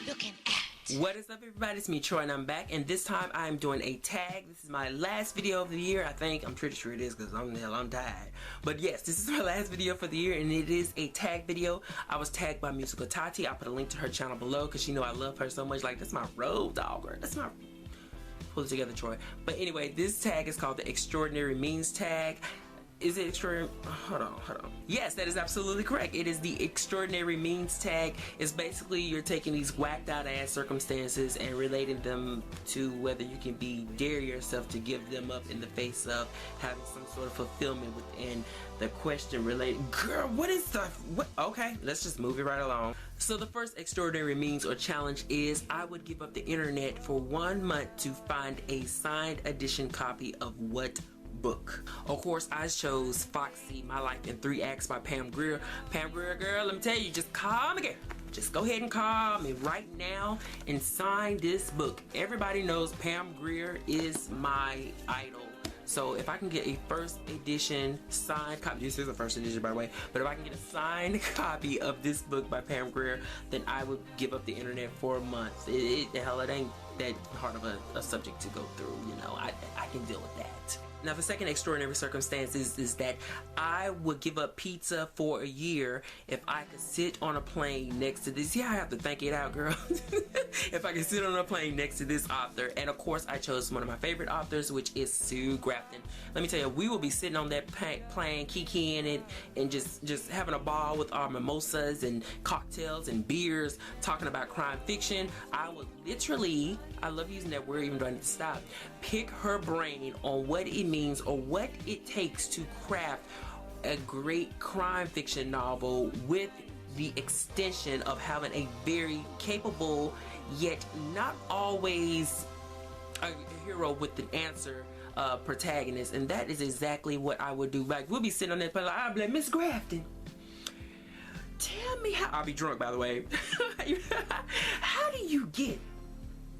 looking at? What is up, everybody? It's me, Troy, and I'm back, and this time I'm doing a tag. This is my last video of the year, I think. I'm pretty sure it is because I'm tired. But yes, this is my last video for the year, and it is a tag video. I was tagged by Musical Tati. I'll put a link to her channel below because you know I love her so much. Like, that's my road dog, girl. That's my... Pull it together, Troy. But anyway, this tag is called the Extraordinary Means tag. Is it extraordinary? Hold on. Yes, that is absolutely correct. It is the Extraordinary Means tag. It's basically you're taking these whacked out ass circumstances and relating them to whether you can dare yourself to give them up in the face of having some sort of fulfillment within the question related. Girl, what is the what? Okay, let's just move it right along. So the first extraordinary means or challenge is I would give up the internet for 1 month to find a signed edition copy of what book? Of course, I chose Foxy, My Life in 3 Acts by Pam Grier. Pam Grier, girl, let me tell you, just call me, girl. Just go ahead and call me right now and sign this book. Everybody knows Pam Grier is my idol. So if I can get a first edition signed copy, this is a first edition by the way, but if I can get a signed copy of this book by Pam Grier, then I would give up the internet for a month. Hell, it ain't that hard of a subject to go through, you know. I can deal with that. Now, the second extraordinary circumstance is that I would give up pizza for a year if I could sit on a plane next to this. Yeah, I have to think it out, girl. If I could sit on a plane next to this author. And of course, I chose one of my favorite authors, which is Sue Grafton. Let me tell you, we will be sitting on that plane, kikiing it, and just having a ball with our mimosas and cocktails and beers, talking about crime fiction. I would literally, I love using that word even though I need to stop, pick her brain on what it means or what it takes to craft a great crime fiction novel with the extension of having a very capable yet not always a hero with an answer protagonist, and that is exactly what I would do. Like, we'll be sitting on that plane like, I'll be like, Miss Grafton, tell me how, I'll be drunk by the way, how do you get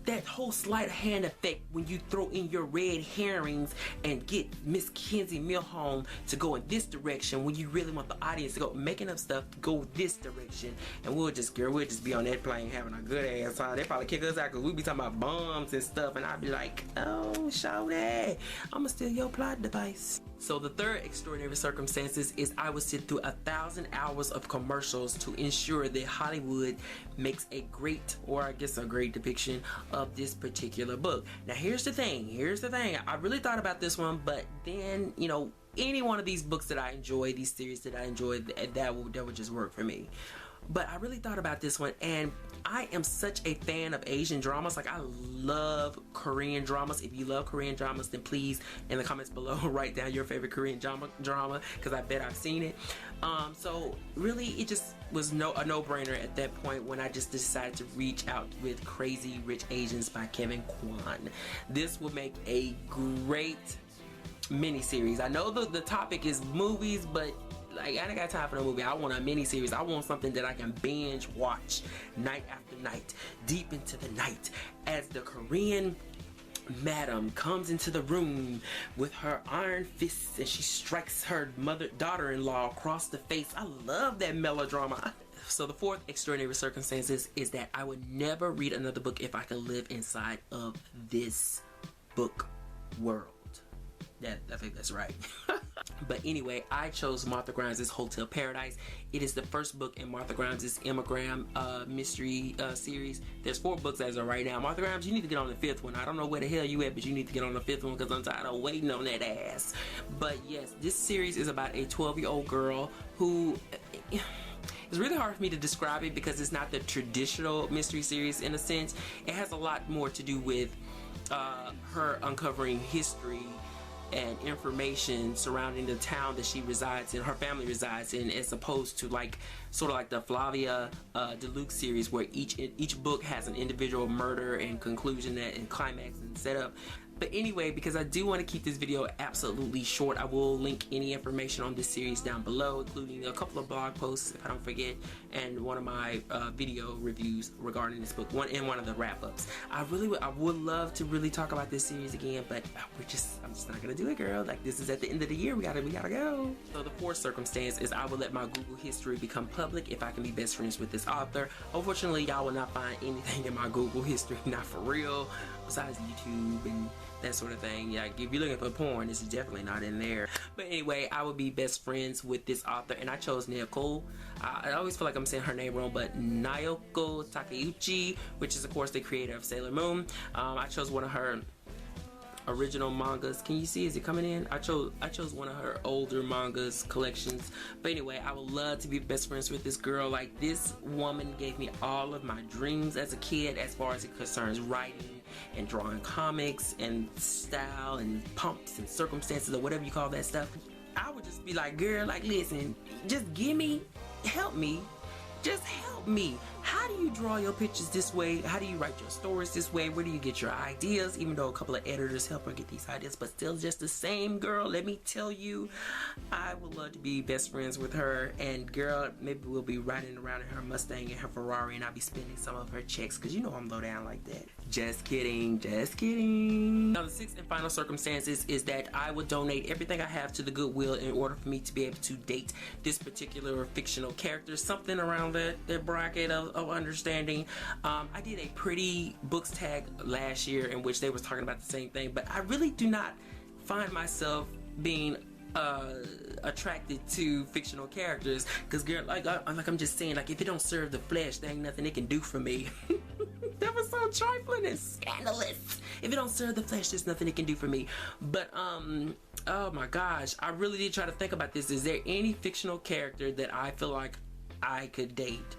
that whole sleight of hand effect when you throw in your red herrings and get Miss Kenzie Milholm to go in this direction when you really want the audience to go making up stuff to go this direction? And we'll just be on that plane having a good ass time. They probably kick us out because we'll be talking about bombs and stuff, and I'll be like, oh, shawty, I'ma steal your plot device. So the third extraordinary circumstances is I would sit through 1,000 hours of commercials to ensure that Hollywood makes a great, or I guess a great depiction of this particular book. Now here's the thing, I really thought about this one, but then, you know, any one of these books that I enjoy, these series that I enjoy, that would just work for me. But I really thought about this one, and I am such a fan of Asian dramas. Like, I love Korean dramas. If you love Korean dramas, then please, in the comments below, write down your favorite Korean drama, because I bet I've seen it. So really, it just was a no-brainer at that point when I just decided to reach out with Crazy Rich Asians by Kevin Kwan. This will make a great miniseries. I know the topic is movies, but like, I ain't got time for no movie. I want a mini-series. I want something that I can binge watch night after night, deep into the night, as the Korean madam comes into the room with her iron fists and she strikes her daughter-in-law across the face. I love that melodrama. So the fourth extraordinary circumstances is that I would never read another book if I could live inside of this book world. I think that's right. But anyway, I chose Martha Grimes' Hotel Paradise. It is the first book in Martha Grimes' Emma Graham mystery series. There's 4 books as of right now. Martha Grimes, you need to get on the 5th one. I don't know where the hell you at, but you need to get on the 5th one because I'm tired of waiting on that ass. But yes, this series is about a 12-year-old girl who... It's really hard for me to describe it because it's not the traditional mystery series in a sense. It has a lot more to do with her uncovering history and information surrounding the town that she resides in, her family resides in, as opposed to like sort of like the Flavia Deluxe series where each book has an individual murder and conclusion and climax and setup. But anyway, because I do want to keep this video absolutely short, I will link any information on this series down below, including a couple of blog posts, if I don't forget, and one of my video reviews regarding this book, one of the wrap-ups. I would love to really talk about this series again, but I'm just not gonna do it, girl. Like, this is at the end of the year. We gotta go. So the fourth circumstance is I will let my Google history become public if I can be best friends with this author. Unfortunately, y'all will not find anything in my Google history, not for real, besides YouTube and that sort of thing. Yeah, if you're looking for porn, this is definitely not in there. But anyway, I would be best friends with this author, and I chose Naoko. I always feel like I'm saying her name wrong, but Naoko Takeuchi, which is of course the creator of Sailor Moon. I chose one of her original mangas. Can you see? Is it coming in? I chose one of her older mangas collections. But anyway, I would love to be best friends with this girl. Like, this woman gave me all of my dreams as a kid as far as it concerns writing and drawing comics and style and pumps and circumstances or whatever you call that stuff. I would just be like, girl, like, listen, just help me. Just help me. How do you draw your pictures this way? How do you write your stories this way? Where do you get your ideas? Even though a couple of editors help her get these ideas, but still just the same, girl. Let me tell you, I would love to be best friends with her. And girl, maybe we'll be riding around in her Mustang and her Ferrari, and I'll be spending some of her checks, because you know I'm low down like that. Just kidding, just kidding. Now the sixth and final circumstances is that I would donate everything I have to the Goodwill in order for me to be able to date this particular fictional character, something around that bracket of understanding. I did a pretty books tag last year in which they was talking about the same thing, but I really do not find myself being attracted to fictional characters, because girl, like I'm just saying, like, if it don't serve the flesh, there ain't nothing it can do for me. That was so trifling and scandalous. If it don't serve the flesh, there's nothing it can do for me. But oh my gosh, I really did try to think about this. Is there any fictional character that I feel like I could date?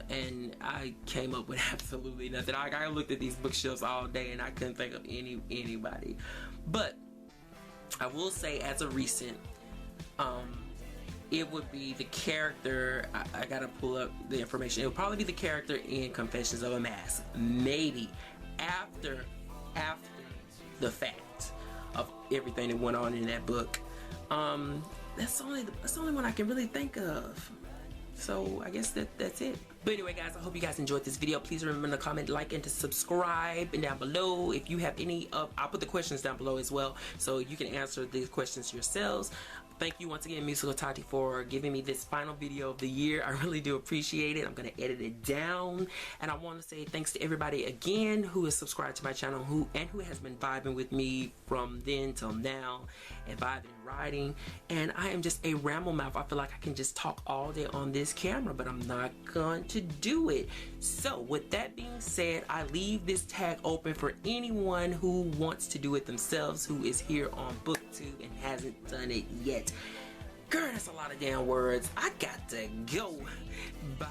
And I came up with absolutely nothing. I looked at these bookshelves all day and I couldn't think of anybody. But I will say, as a recent, it would be the character. I gotta pull up the information. It would probably be the character in Confessions of a Mask. Maybe after the fact of everything that went on in that book. That's the only one I can really think of. So I guess that's it. But anyway, guys, I hope you guys enjoyed this video. Please remember to comment, like, and to subscribe. And down below, if you have any I'll put the questions down below as well, so you can answer these questions yourselves. Thank you once again, Musical Tati, for giving me this final video of the year. I really do appreciate it. I'm going to edit it down. And I want to say thanks to everybody again who is subscribed to my channel, who has been vibing with me from then till now, and vibing and riding. And I am just a ramble mouth. I feel like I can just talk all day on this camera, but I'm not going to do it. So with that being said, I leave this tag open for anyone who wants to do it themselves, who is here on BookTube and hasn't done it yet. Girl, that's a lot of damn words. I got to go. Bye.